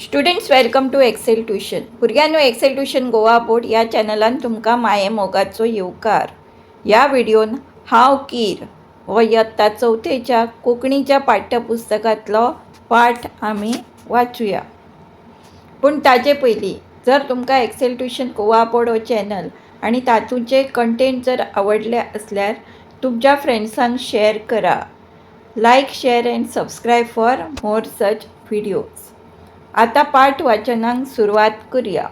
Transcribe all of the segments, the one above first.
Students welcome to Excel tuition. भुरग्यांनो, Excel tuition Goa board या चॅनलान तुमकां माये मोगाचो येवकार. ह्या व्हिडिओन हांव कीर हो इयत्ता चवथेच्या कोंकणीच्या पाठ्यपुस्तकांतलो पाठ आमी वाचूया. पूण ताजे पयलीं जर तुमकां एक्सेल ट्युशन गोवा बोर्ड हो चॅनल आनी तातूंचे कंटेंट जर आवडले असल्यार तुमच्या फ्रेंड्सांक शेअर करा. Like, share and subscribe for more such videos. आता पाठ वाचनाक सुरवात करूया.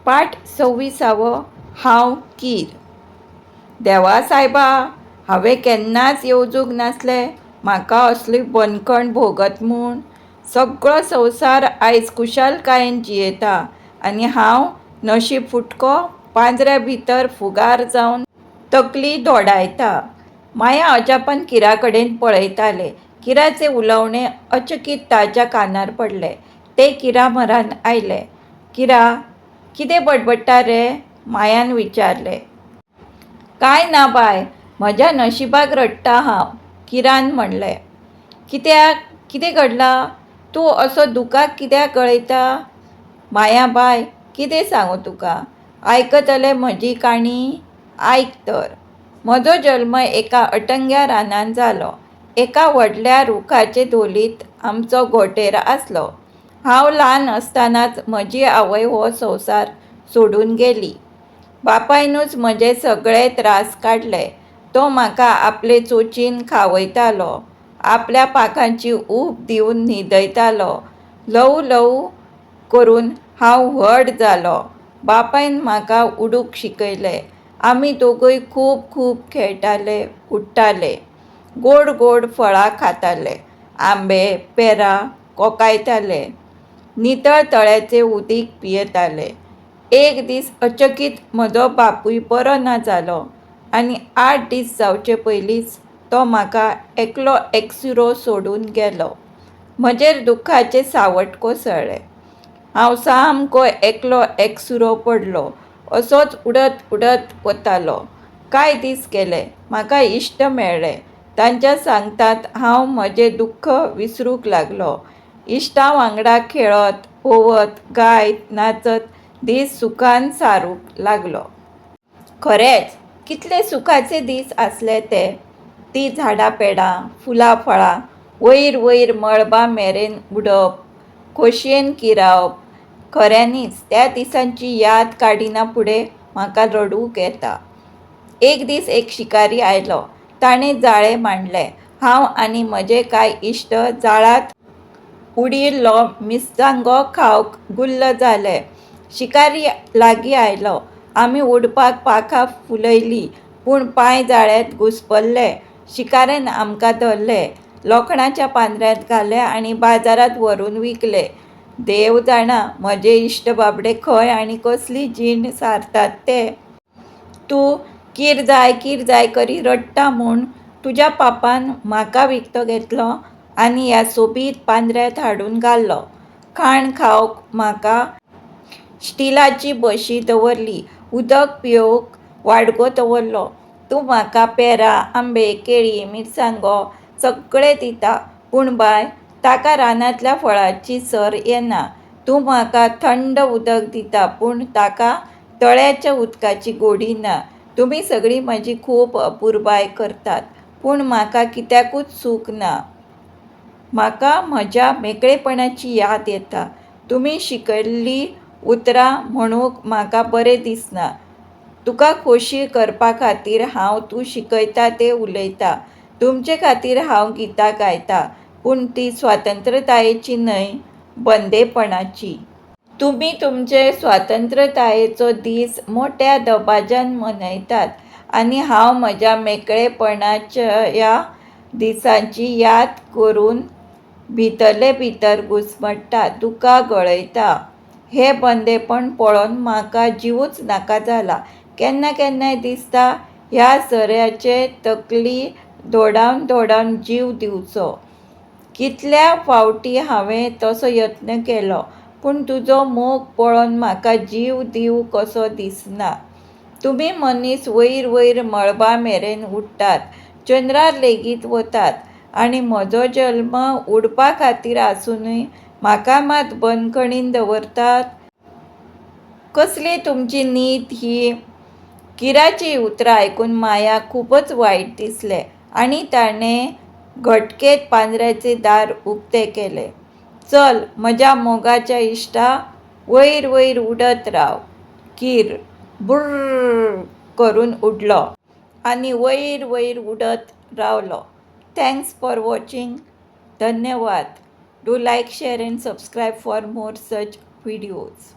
पाठ 26. हांव कीर. देवा सायबा, हांवें केन्नाच येवजूंक नासलें म्हाका असली बंदखण भोगत म्हूण. सगळो संवसार आयज कुशालकायेन जियेता आनी हांव नशीब फुटको पांजऱ्या भितर फुगार जावन तकली दोडायता. माया अजापान किरा कडेन पळयतालें. किराचे उलोवणें अचकीत ताच्या कानार पडलें. ते किरा म्हऱ्यान आयले. किरा, कितें बडबडटा रे? मायान विचारलें. कांय ना बाय, म्हज्या नशिबाक रडटा हांव, किरान म्हणलें. कित्याक? कितें घडलां? तूं असो दुकाक कित्याक गळयता? माया बाय, कितें सांगू तुका? आयकतले म्हजी काणी? आयक तर. म्हजो जल्म एका अटंग्या रानान जालो. एका व्हडल्या रुखाचे धोलीत आमचो घोटेर आसलो. हांव ल्हान आसतनाच म्हजी आवय हो संवसार सोडून गेली. बापायनूच म्हजे सगळे त्रास काडले. तो म्हाका आपले चोंचीन खावयतालो, आपल्या पाखांची ऊब दिवन न्हिदयतालो. ल्हव ल्हव करून हांव व्हड जालो. बापायन म्हाका उडूंक शिकयलें. आमी दोगूय खूब खूब खेळटाले, उडटाले, गोड गोड फळां खाताले, आंबे, पेरां कोकायताले, नितळ तळ्याचें उदीक पियेताले. एक दीस अचकीत म्हजो बापूय बरो ना जालो आनी 8 दीस जावचे पयलींच तो म्हाका एकलो एकसुरो सोडून गेलो. म्हजेर दुख्खाचें सावट कोसळ्ळें. हांव सामको एकलो एकसुरो पडलो. असोच उडत उडत वतालो. कांय दीस गेले. म्हाका इश्ट मेळ्ळे. तांच्या सांगतांत हांव म्हजें दुख्ख विसरूंक लागलो. इश्टां वांगडा खेळत, भोंवत, गायत, नाचत दीस सुखान सारूंक लागलो. खरेंच कितले सुखाचे दीस आसले ते. ती झाडां पेडां, फुलां फळां, वयर वयर मळबां मेरेन उडप, खोशयेन किरावप. खऱ्यांनीच त्या दिसांची याद काडिना फुडें म्हाका रडूंक येता. एक दीस एक शिकारी आयलो. ताणें जाळें मांडलें. हांव आनी म्हजे कांय इश्ट जाळांत उडिल्लो मिरसांगो खावंक गुल्ल जाले. शिकारी लागीं आयलो. आमी उडपाक पाखां फुलयलीं, पूण पांय जाळ्यांत घुस्पल्ले. शिकारेन आमकां धरले, लोखणाच्या पांजऱ्यांत घाले आनी बाजारांत व्हरून विकले. देव जाणा म्हजे इश्ट बाबडे खंय आनी कसली जीण सारतात ते. तूं कीर जाय करी रडटा म्हूण तुज्या पापान म्हाका विकतो घेतलो आनी ह्या सोबीत पांजऱ्यांत हाडून घालो. खाण खावंक म्हाका स्टिलाची बशी दवरली, उदक पिवंक वाडगो दवरलो. तूं म्हाका पेरां, आंबे, केळीं, मिरसांगो सगळें दिता, पूण बाय, ताका रानांतल्या फळांची सर येना. तूं म्हाका थंड उदक दिता, पूण ताका तळ्याच्या उदकाची गोडी ना. तुमी सगळीं म्हजी खूब अपुरबाय करतात, पूण म्हाका कित्याकूच सूख ना. म्हाका म्हज्या मेकळेपणाची याद येता. तुमी शिकयल्लीं उतरां म्हणूंक म्हाका बरें दिसना. तुका खोशी करपा खातीर हांव तूं शिकयता तें उलयतां. तुमचे खातीर हांव गितां गायतां, पूण ती स्वातंत्र्यतायेची न्हय, बंदेपणाची. तुमी तुमचे स्वातंत्र्यतायेचो दीस मोठ्या दबाज्यान मनयतात आनी हांव म्हज्या मेकळेपणाच्या दिसांची याद करून भितरले भितर घुस्मट्टा, दुकां गळयता. हें बंदेपण पळोवन म्हाका जीवूच नाका जाला. केन्ना केन्नाय दिसता ह्या सऱ्याचे तकली धोडावन धोडावन जीव दिवचो. कितल्या फावटी हांवें तसो यत्न केलो, पूण तुजो मोग पळोवन म्हाका जीव दिवं कसो दिसना. तुमी मनीस वयर वयर मळबां मेरेन उडटात, चंद्रार लेगीत वतात, आनी म्हजो जल्म उडपा खातीर आसुनूय म्हाका मात बंदखणीन दवरतात. कसली तुमची नीत ही. किराची उतरां आयकून मायाक खूबच वायट दिसलें आनी ताणें घटकेत पांजऱ्याचे दार उक्ते केले. चल म्हज्या मोगाच्या इश्टा, वयर वयर उडत राव. कीर बुर्र करून उडलो आनी वयर वयर उडत रावलो. Thanks for watching. धन्यवाद. Do like, share and subscribe for more such videos.